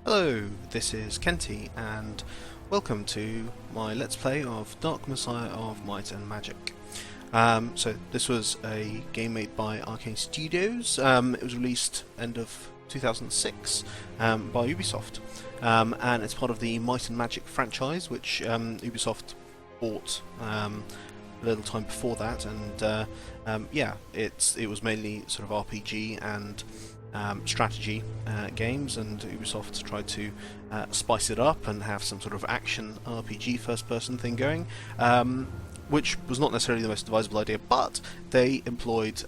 Hello, this is Kenty, and welcome to my Let's Play of Dark Messiah of Might and Magic. So this was a game made by Arkane Studios. It was released end of 2006 by Ubisoft, and it's part of the Might and Magic franchise, which Ubisoft bought a little time before that, and yeah, it was mainly sort of RPG and strategy games, and Ubisoft tried to spice it up and have some sort of action RPG first-person thing going, which was not necessarily the most advisable idea, but they employed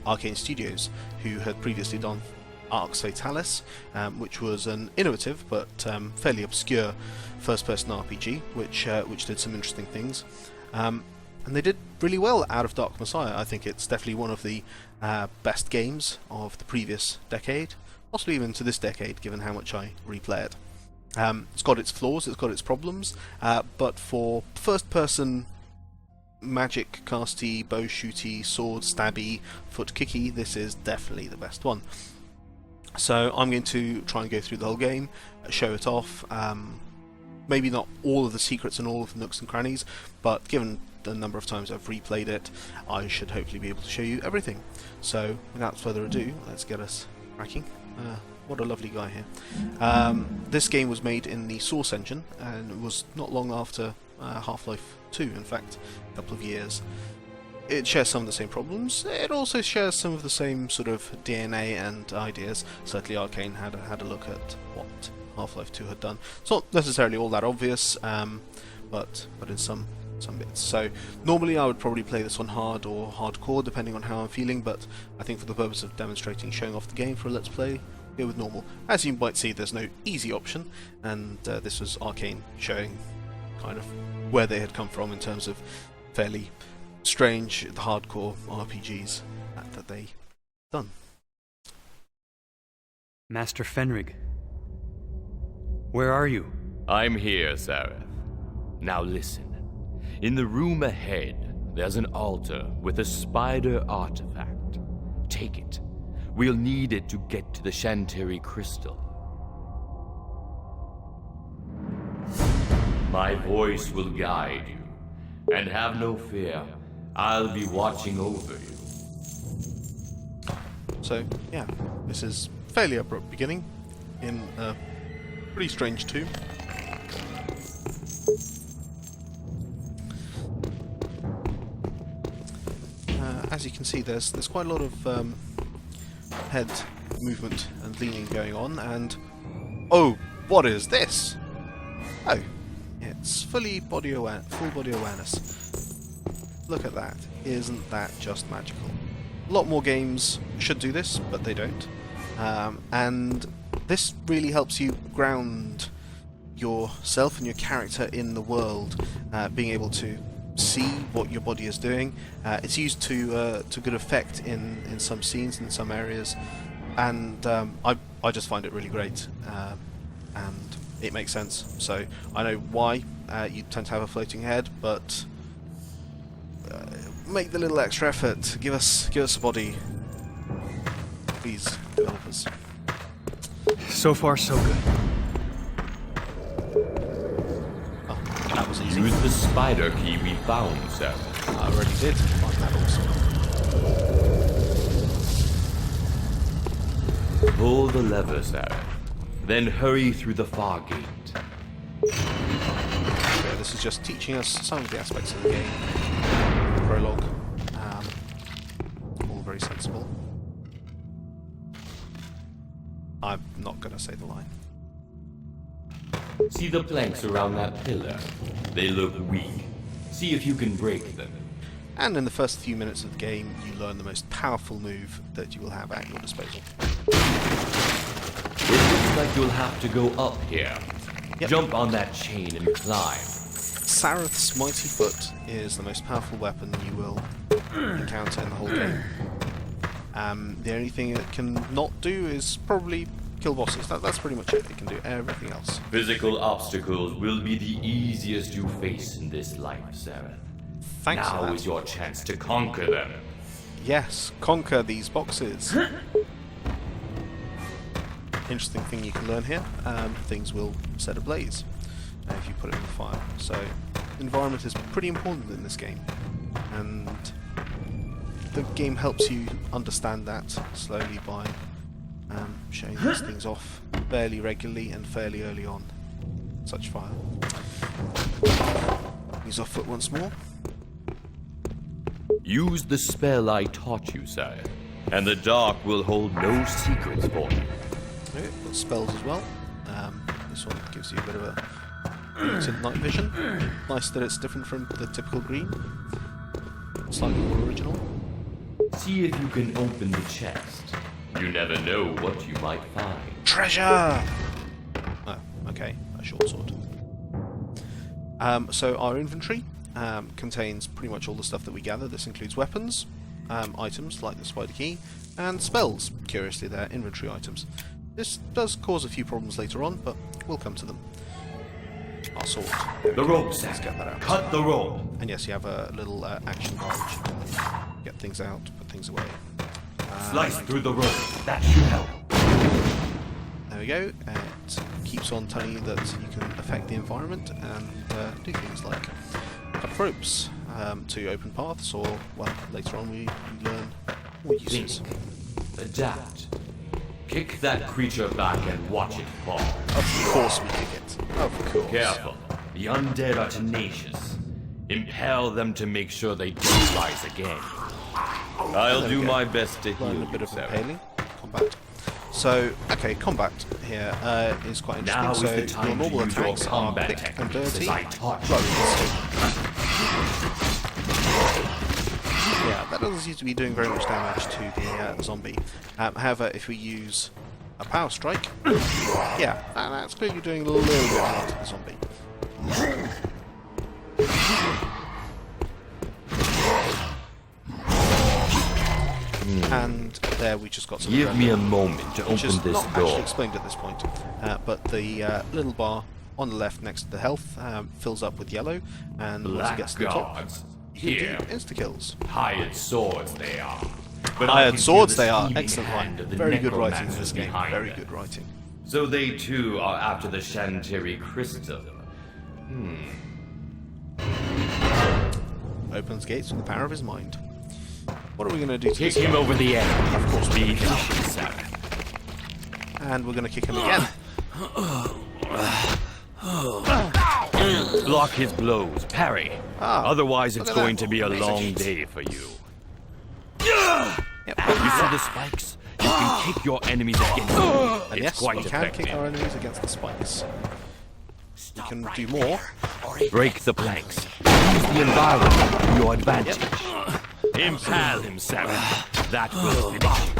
Arkane Studios, who had previously done Arx Fatalis, which was an innovative but fairly obscure first-person RPG, which did some interesting things. And they did really well out of Dark Messiah. I think it's definitely one of the best games of the previous decade, possibly even to this decade, given how much I replay it. It's got its flaws, it's got its problems, but for first-person magic casty, bow shooty, sword stabby, foot kicky, this is definitely the best one. So I'm going to try and go through the whole game, show it off. Maybe not all of the secrets and all of the nooks and crannies, but given the number of times I've replayed it, I should hopefully be able to show you everything. So without further ado, let's get us cracking. What a lovely guy here. This game was made in the Source engine, and it was not long after Half-Life 2, in fact, a couple of years. It shares some of the same problems. It also shares some of the same sort of DNA and ideas. Certainly Arkane had a look at what Half-Life 2 had done. It's not necessarily all that obvious, but in some bits. So normally I would probably play this on hard or hardcore, depending on how I'm feeling, but I think for the purpose of demonstrating, showing off the game for a Let's Play, go with normal. As you might see, there's no easy option, and this was Arkane showing kind of where they had come from in terms of fairly strange hardcore RPGs that they done. Master Fenrig, where are you? I'm here, Sareth. Now listen. In the room ahead, there's an altar with a spider artifact. Take it. We'll need it to get to the Shanteri crystal. My voice will guide you. And have no fear, I'll be watching over you. So, yeah, this is fairly abrupt beginning in a pretty strange tomb. As you can see, there's quite a lot of head movement and leaning going on, and oh, what is this? Oh, it's full body awareness. Look at that! Isn't that just magical? A lot more games should do this, but they don't. And this really helps you ground yourself and your character in the world, being able to see what your body is doing. It's used to good effect in some scenes, in some areas, and I just find it really great, and it makes sense. So I know why you tend to have a floating head, but make the little extra effort. Give us a body, please, developers. So far, so good. That was easy. Use the spider key we found, Sareth. I already did find that also. Pull the lever, Sareth. Then hurry through the far gate. So this is just teaching us some of the aspects of the game. Prologue. All very sensible. I'm not going to say the line. See the planks around that pillar? They look weak. See if you can break them. And in the first few minutes of the game, you learn the most powerful move that you will have at your disposal. It looks like you'll have to go up here. Yep. Jump on that chain and climb. Sareth's Mighty Foot is the most powerful weapon you will encounter in the whole game. The only thing it can not do is probably kill bosses. That's pretty much it. It can do everything else. Physical obstacles will be the easiest you face in this life, Sareth. Thanks for Now that. is your chance to conquer them. Yes, conquer these boxes. interesting thing you can learn here, things will set ablaze if you put it in the fire. So environment is pretty important in this game, and the game helps you understand that slowly by showing these things off fairly regularly and fairly early on. Such fire. Use off foot once more. Use the spell I taught you, sire, and the dark will hold no secrets for you. Okay, got spells as well. This one gives you a bit of a limited night vision. Nice that it's different from the typical green. Slightly more original. See if you can open the chest. You never know what you might find. Treasure! Oh, okay, a short sword. So our inventory contains pretty much all the stuff that we gather. This includes weapons, items like the spider key, and spells. Curiously, they're inventory items. This does cause a few problems later on, but we'll come to them. Our sword. The rope, Let's get that out. Cut the rope. And yes, you have a little action bar which you can get things out, put things away. Slice through the rope. That should help. There we go. It keeps on telling you that you can affect the environment and do things like cut ropes to open paths, or, well, later on we learn more uses. Think. Adapt. Kick that creature back and watch it fall. Of course we kick it. Of course. Careful. The undead are tenacious. Impel them to make sure they don't rise again. I'll do my best to heal Learn a you, bit of sir. impaling. Combat. So, okay, combat here is quite interesting. Now is So the time your normal to use your attacks are combat quick and techniques dirty. as I taught you. Yeah, that doesn't seem to be doing very much damage to the zombie. However, if we use a power strike, yeah, that's clearly doing a little bit more to the zombie. And there we just got some. Give me a moment to which open is this not actually door. explained at this point, but the little bar on the left next to the health fills up with yellow, and once it gets to the top, Blackguards. you Here. can do insta-kills. Hired swords they are. But I Hired can swords feel the they are. scheming Excellent hand line. of the Very good writing in necromancers this game. behind Very them. good writing. So they too are after the Shantiri crystal. Opens gates with the power of his mind. What are we going to do to Kick this him guy? over the edge. Of course we Be will. patient, sir. And we're going to kick him again. Block his blows. Parry. Otherwise, look it's at going that. to be a Laser long cheats. day for you. Yep. You see the spikes? You can kick your enemies against them. And It's yes, quite we can effective. kick our enemies against the spikes. We can do more. Break the planks. Use the environment to your advantage. Impale him, Sarah. That will finish him.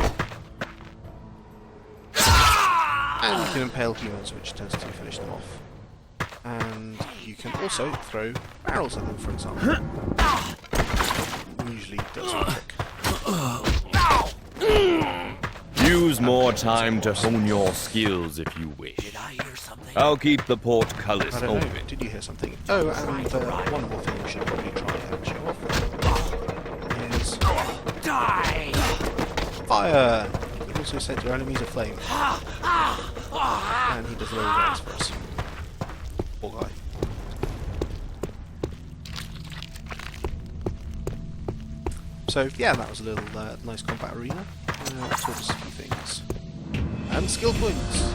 And you can impale humans, which tends to finish them off. And you can also throw barrels at them, for example. Usually does the trick. Use more time to hone your skills if you wish. I'll keep the portcullis I don't know, open. did you hear something? Oh, and one more thing we should probably try and show off is Die! fire! You can also set your enemies aflame. And he does a little dance for us. Poor guy. So yeah, that was a little nice combat arena. Taught us a few things. And skill points!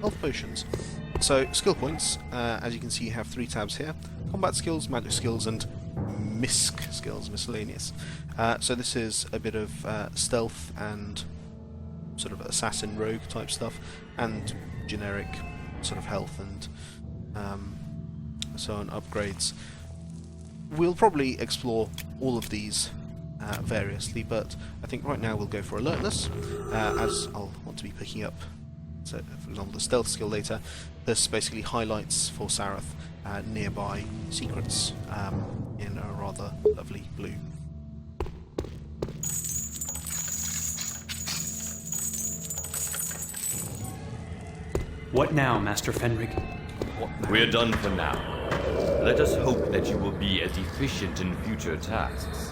Health potions. So, skill points, as you can see, you have 3 tabs here. Combat skills, magic skills, and misc skills, miscellaneous. So this is a bit of stealth and sort of assassin rogue type stuff, and generic sort of health and so on upgrades. We'll probably explore all of these variously, but I think right now we'll go for alertness, as I'll want to be picking up, so, for example, the stealth skill later. This basically highlights for Sarath nearby secrets in a rather lovely blue. What now, Master Fenrig? We're done for now. Let us hope that you will be as efficient in future tasks.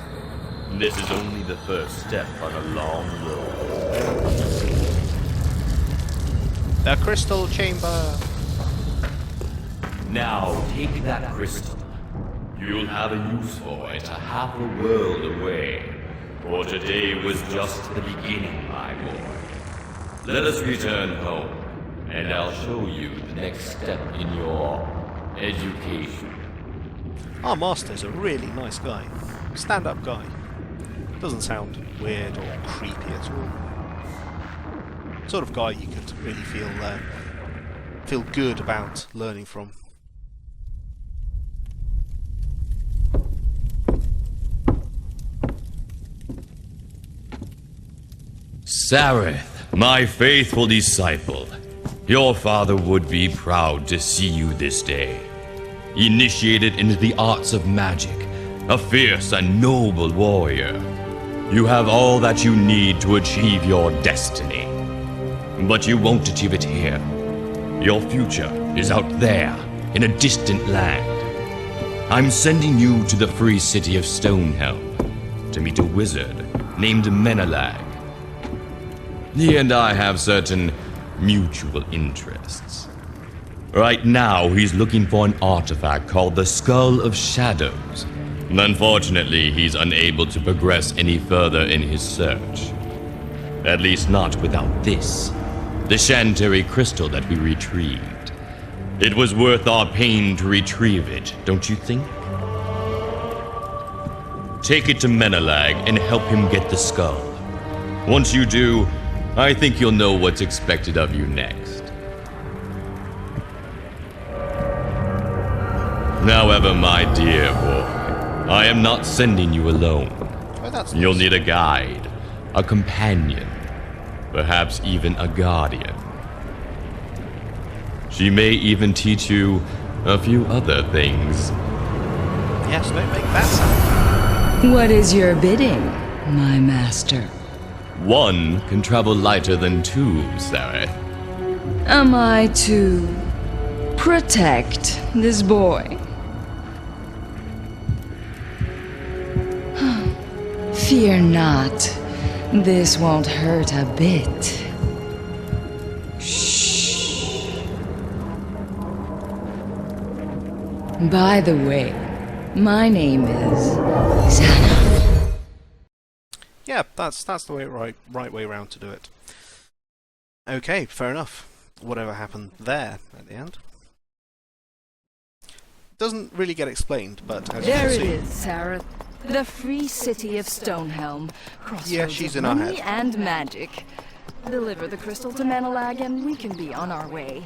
This is only the first step on a long road. The crystal chamber. Now, take that crystal. You'll have a use for it half a world away. For today was just the beginning, my boy. Let us return home, and I'll show you the next step in your education. Our master's a really nice guy. Stand-up guy. Doesn't sound weird or creepy at all. Sort of guy you could really feel good about learning from. Sareth, my faithful disciple, your father would be proud to see you this day. Initiated into the arts of magic, a fierce and noble warrior. You have all that you need to achieve your destiny. But you won't achieve it here. Your future is out there, in a distant land. I'm sending you to the free city of Stonehelm to meet a wizard named Menelag. He and I have certain mutual interests. Right now, he's looking for an artifact called the Skull of Shadows. Unfortunately, he's unable to progress any further in his search. At least not without this, the Chantary crystal that we retrieved. It was worth our pain to retrieve it, don't you think? Take it to Menelag and help him get the skull. Once you do, I think you'll know what's expected of you next. However, my dear boy, I am not sending you alone. You'll need a guide, a companion, perhaps even a guardian. She may even teach you a few other things. Yes, don't make that sound. What is your bidding, my master? One can travel lighter than two, Sarah. Am I to protect this boy? Fear not. This won't hurt a bit. Shh. By the way, my name is Xana. Yeah, that's the right way around to do it. Okay, fair enough. Whatever happened there at the end doesn't really get explained, but as There you it can see, is, Sarah. The free city of Stonehelm. Crossroads Yeah, she's of in our money head. and magic. Deliver the crystal to Menelag and we can be on our way.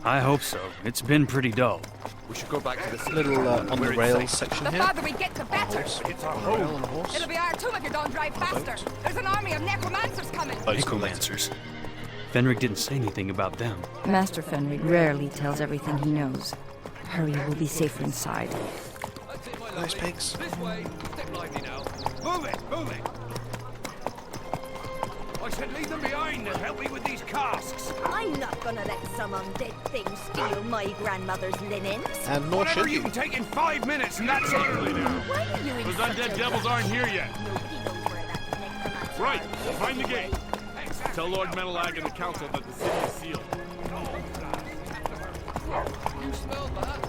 I hope so. It's been pretty dull. We should go back to the city. little on the rails section The here. farther we get, the better. It's our On a rail home. and a horse. It'll be our too if you don't drive faster. There's an army of necromancers coming. Necromancers. Fenric didn't say anything about them. Master Fenric rarely tells everything he knows. Hurry, we'll be safer inside. Those pigs. This way. Stick lively now. Move it, move it. I said leave them behind and help me with these casks. I'm not gonna let some undead thing steal my grandmother's linens. And nor Whatever should you you. can take in 5 minutes, and that's it. Why are you in Those such undead a devils rush? aren't here yet. Nobody knows where that necromancer Right, is find the anyway. gate. Tell Lord Menelag and the council that the city is sealed. You smell that?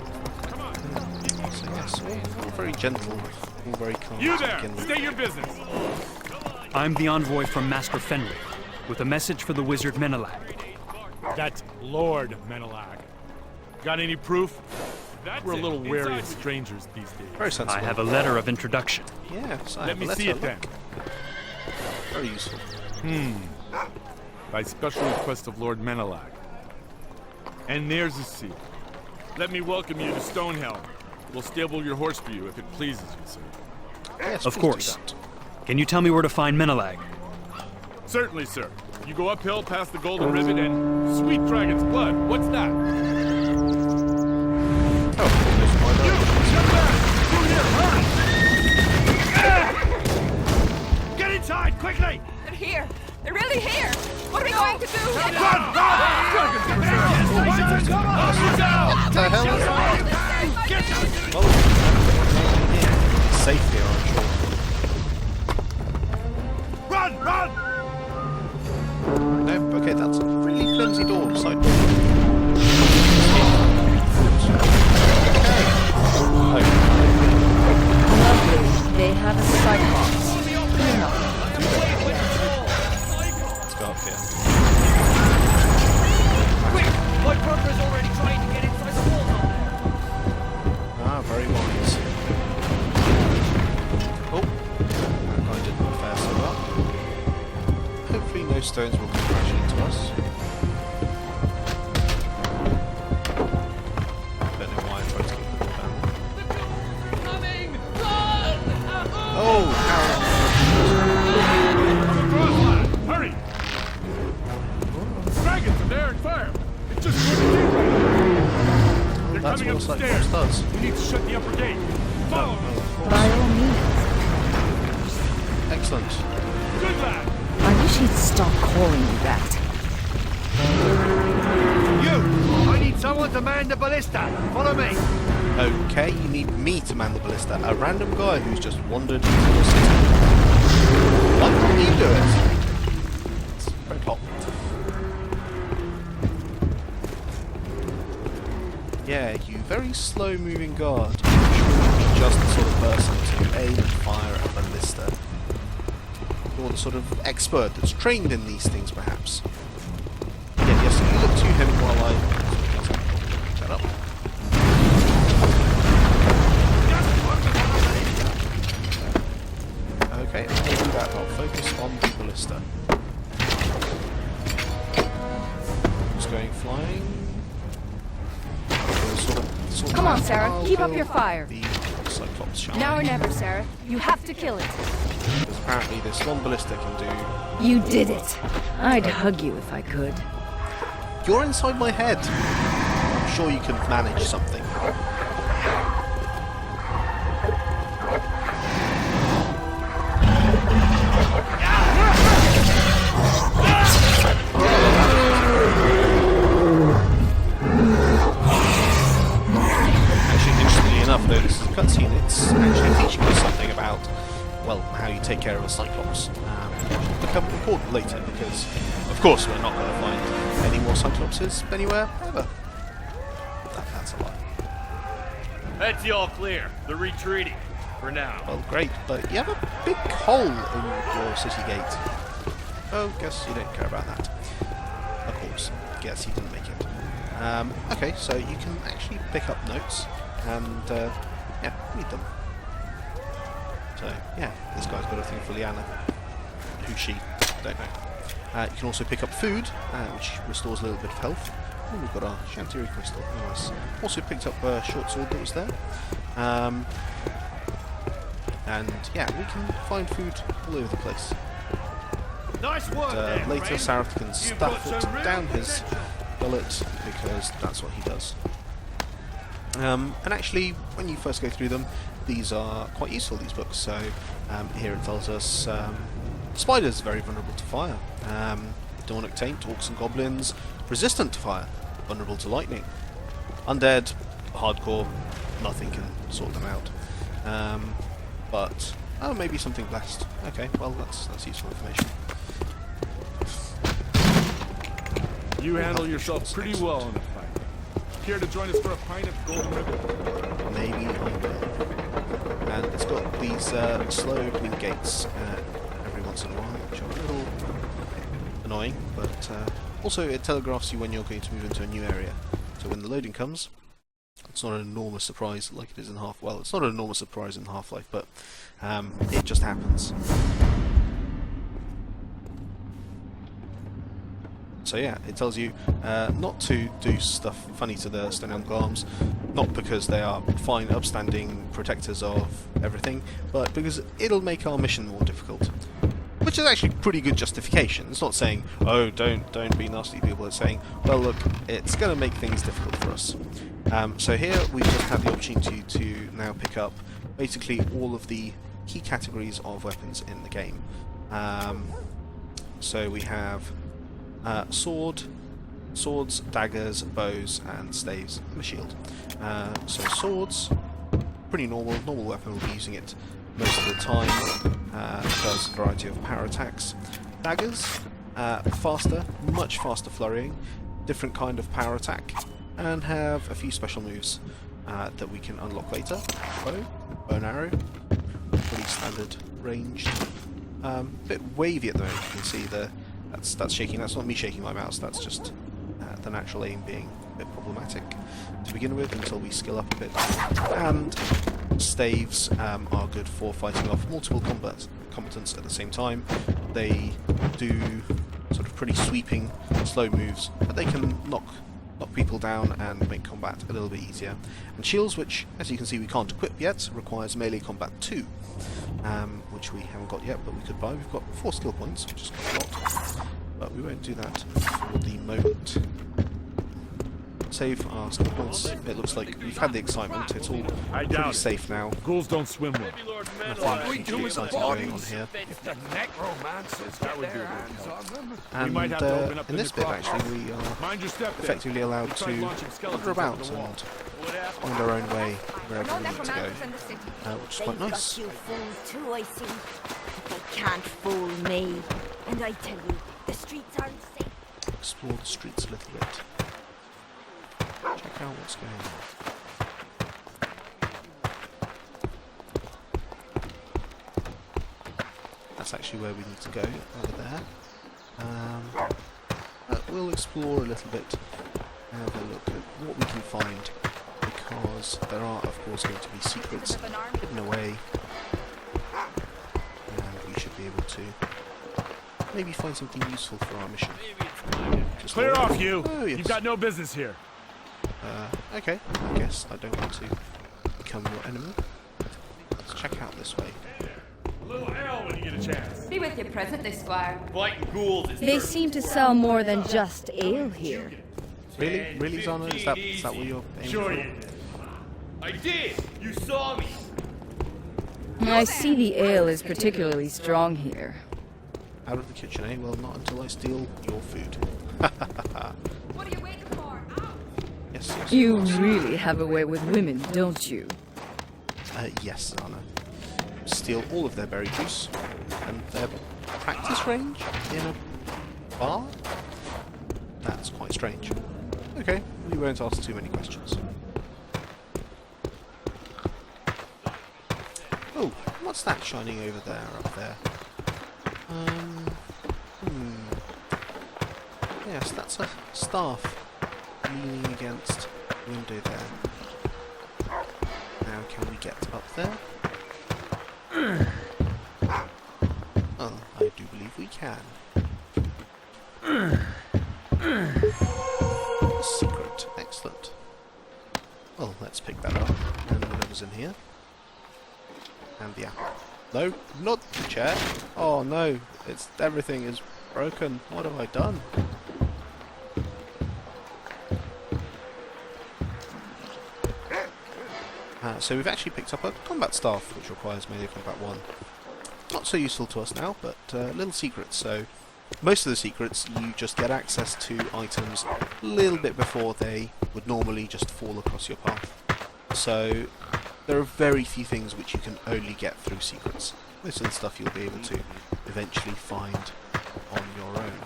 Come on. So yes, all very gentle, all very calm. You to there! begin with. State your business. I'm the envoy from Master Fenric, with a message for the wizard Menelag. That's Lord Menelag. Got any proof? We're a little wary of strangers these days. Very sensible. I have a letter of introduction. Yes, I Let have me a see letter. it then. Very useful. By special request of Lord Menelag. And there's a seal. Let me welcome you to Stonehelm. We'll stable your horse for you if it pleases you, sir. Yes, Of please do course. that. Can you tell me where to find Menelag? Certainly, sir. You go uphill past the Golden Ribbon and Sweet Dragon's Blood. What's that? Oh, there's my You! dog. Come back! Through here! Get inside, quickly! They're here. They're really here. What are we going to do? Run! What the hell is that? Well, safe here, I'm sure. Run! Run! Nope, okay, that's a really flimsy door, side door. Okay. Lovely. They have a cyclops. Let's go up here. Quick! My brother's already trying to get inside the walls on there. Ah, very wise. Oh, that guy didn't fare so well. Hopefully no stones will come crashing into us. Don't know why I tried to keep the door down. Coming! Run! Oh, Hurry! Dragons are there and fire! It's just they're that's coming what upstairs. Cyclops does. We need to shut the upper gate. Follow me. By all means. Excellent. Good lad. I wish he'd stop calling me that. You! I need someone to man the ballista. Follow me. Okay, you need me to man the ballista. A random guy who's just wandered into the city. Why can't you do it? It's very hot. Yeah, you very slow-moving guard. Just the sort of person to aim and fire a ballista. You're the sort of expert that's trained in these things, perhaps. Yeah, yes, you look to him while I... Shut up. Okay, I'll do that. I'll focus on the ballista. Just going flying. Sort of Come on, Sarah. I'll Keep up build your fire. The Cyclops shine. Now or never, Sarah. You have to kill it. Because apparently this one ballista can do... You did it. I'd hug you if I could. You're inside my head. I'm sure you can manage something. Actually, interestingly enough, though, this is a cutscene. It's actually teaching us something about, well, how you take care of a Cyclops. Which will become important later, because, of course, we're not going to find any more Cyclopses anywhere ever. That's a lie. That's all clear. They're retreating. For now. Well, great, but you have a big hole in your city gate. Oh, guess you don't care about that. Of course, guess you didn't make it. Okay, so you can actually pick up notes and, yeah, read them. So, yeah, this guy's got a thing for Liana. Who's she? Don't know. You can also pick up food, which restores a little bit of health. Oh, we've got our Chantery crystal. Nice. Also picked up a short sword that was there. And yeah, we can find food all over the place. Nice work there, Later, friend. Sareth can stuff it down his gullet because that's what he does. And actually, when you first go through them, these are quite useful, these books. So here it tells us spiders are very vulnerable to fire. Demonic taint, orcs and goblins, resistant to fire, vulnerable to lightning. Undead, hardcore, nothing can sort them out. But oh, maybe something blessed. Okay, well that's useful information. You handle yourself pretty well in the fight. Care to join us for a pint of Golden River? Maybe I will. And it's got these slow opening gates every once in a while, which are a little annoying, but also it telegraphs you when you're going to move into a new area. So when the loading comes, it's not an enormous surprise like it is in it's not an enormous surprise in Half-Life, but it just happens. So yeah, it tells you not to do stuff funny to the stone-helmed Garms, not because they are fine, upstanding protectors of everything, but because it'll make our mission more difficult. Which is actually pretty good justification. It's not saying, oh, don't be nasty people. It's saying, well, look, it's going to make things difficult for us. So here we just have the opportunity to now pick up basically all of the key categories of weapons in the game. So we have swords, daggers, bows, and staves, and a shield. So swords, pretty normal weapon. We'll be using it most of the time. Does a variety of power attacks. Daggers, faster, much faster flurrying, different kind of power attack, and have a few special moves that we can unlock later. Bow and arrow, pretty standard ranged. Bit wavy at the moment. You can see that's shaking. That's not me shaking my mouse. That's just the natural aim being a bit problematic to begin with until we skill up a bit. And staves are good for fighting off multiple combatants at the same time. They do sort of pretty sweeping, slow moves, but they can knock people down and make combat a little bit easier. And shields, which, as you can see, we can't equip yet, requires melee combat 2, which we haven't got yet, but we could buy. We've got 4 skill points, which is quite a lot, but we won't do that for the moment. Save our skill points. It looks like we've had the excitement. It's all pretty safe now. Ghouls don't swim well. Nothing hugely exciting going on here. If the necromancers get their hands on them. And might have to open up in the this bit, necropolis. actually, we are Mind your step there. effectively allowed We to tried launching skeletons wander about over the wall. and find our own way wherever No we need to go, necromancers in the city. which is quite They've nice. got you fooled too, I see. But they can't fool me. And I tell you, the streets aren't safe. Explore the streets a little bit. Check out what's going on. That's actually where we need to go, over there. We'll explore a little bit and have a look at what we can find, because there are, of course, going to be secrets hidden away, and we should be able to maybe find something useful for our mission. Just Clear look. off, you! Oh, yes. You've got no business here. Okay, I guess I don't want to become your enemy. Let's check out this way. A little ale when you get a chance. Be with you presently, Squire. Fighting ghouls is They first. seem to sell more than just ale here. Really? Really, Zana? Is that what you're aiming Sure for? you did. I did! You saw me! I see the ale is particularly strong here. Out of the kitchen, eh? Well, not until I steal your food. What are you waiting for? Out! Yes, yes. You of course. really have a way with women, don't you? Yes, Zana. Steal all of their berry juice and their practice range in a bar? That's quite strange. Okay, we won't ask too many questions. Oh, what's that shining over there, up there? Yes, that's a staff leaning against the window there. Now, can we get up there? Oh, I do believe we can. Secret. Excellent. Well, let's pick that up. And whatever's in here. And the apple. No, not the chair. Oh no, everything is broken. What have I done? So we've actually picked up a combat staff, which requires melee combat 1. Not so useful to us now, but little secrets. So most of the secrets, you just get access to items a little bit before they would normally just fall across your path. So there are very few things which you can only get through secrets. Most of the stuff you'll be able to eventually find on your own.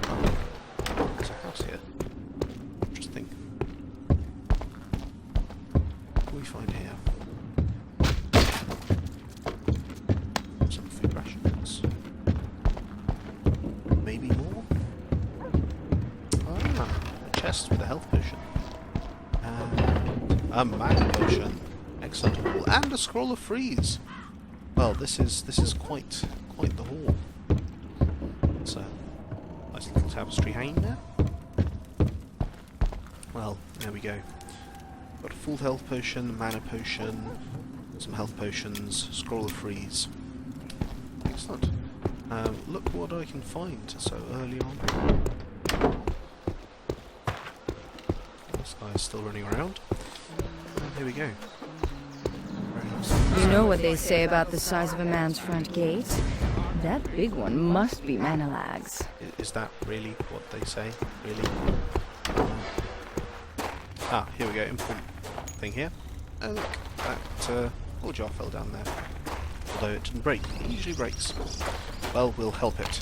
Oh, there's a house here. Interesting. What do we find here? Some food rations. Maybe more? Ah, a chest with a health potion. And a mana potion. Excellent. Ooh, and a scroll of freeze. Well, this is quite the haul. It's a nice little tapestry hanging there. Well, there we go. Got a full health potion, mana potion, some health potions, scroll of freeze. Excellent. Look what I can find so early on. This guy's still running around. And here we go. Very nice. You know what they say about the size of a man's front gate? That big one must be Manalag's. Is that really what they say? Really? Ah, here we go. Important thing here. Oh look, that oil jar fell down there. although it didn't break. It usually breaks. Well, we'll help it.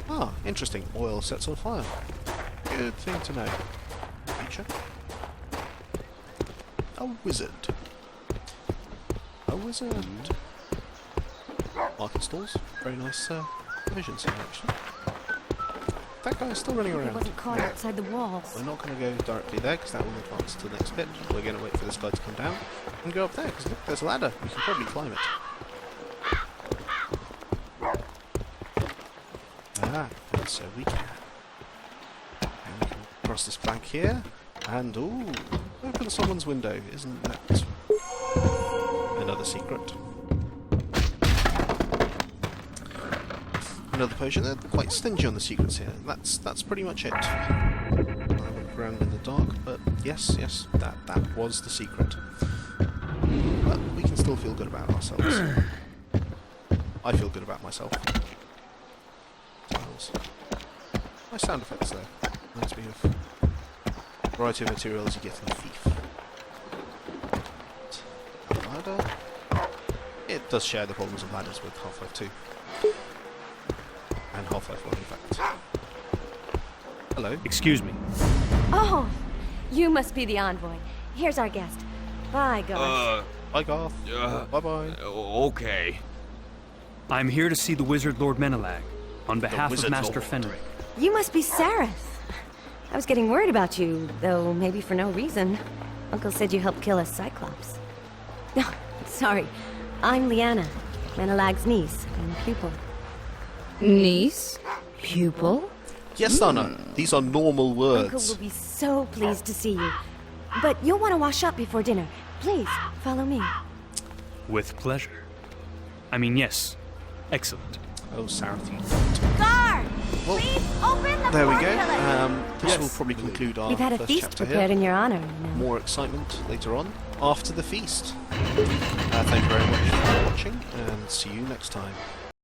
Ah, interesting. Oil sets on fire. Good thing to know. Feature. A wizard. A wizard. Market stalls. Very nice provisions here, actually. That guy's still running around. He wasn't caught outside the walls. We're not going to go directly there because that will advance to the next bit. We're going to wait for this guy to come down and go up there because look, there's a ladder. We can probably climb it. Ah, and so we can. And we can cross this plank here. And, ooh, open someone's window. Isn't that another secret? Another potion. They're quite stingy on the secrets here. That's pretty much it. I look around in the dark, but yes, that was the secret. But we can still feel good about ourselves. I feel good about myself. Tiles. Nice sound effects there. Reminds me of a variety of materials you get in Thief. Ladder. It does share the problems of ladders with Half-Life 2. And Half-Life 1, in fact. Hello. Excuse me. Oh, you must be the envoy. Here's our guest. Bye, Garth. Bye, Garth. Bye-bye. Okay. I'm here to see the wizard Lord Menelag, on behalf of Wizard Master Lord. Fenric. You must be Sareth. I was getting worried about you, though maybe for no reason. Uncle said you helped kill a Cyclops. No, sorry. I'm Liana, Menelag's niece and pupil. Niece? Pupil? Yes, Anna. These are normal Uncle words. will be so pleased to see you. But you'll want to wash up before dinner. Please, follow me. With pleasure. I mean, yes. Excellent. Oh, Sarah. Guard! Well, Please open the there we portal. go. This will probably conclude our We've had a first feast chapter prepared here. in your honor. You know. More excitement later on, after the feast. Thank you very much for watching, and see you next time.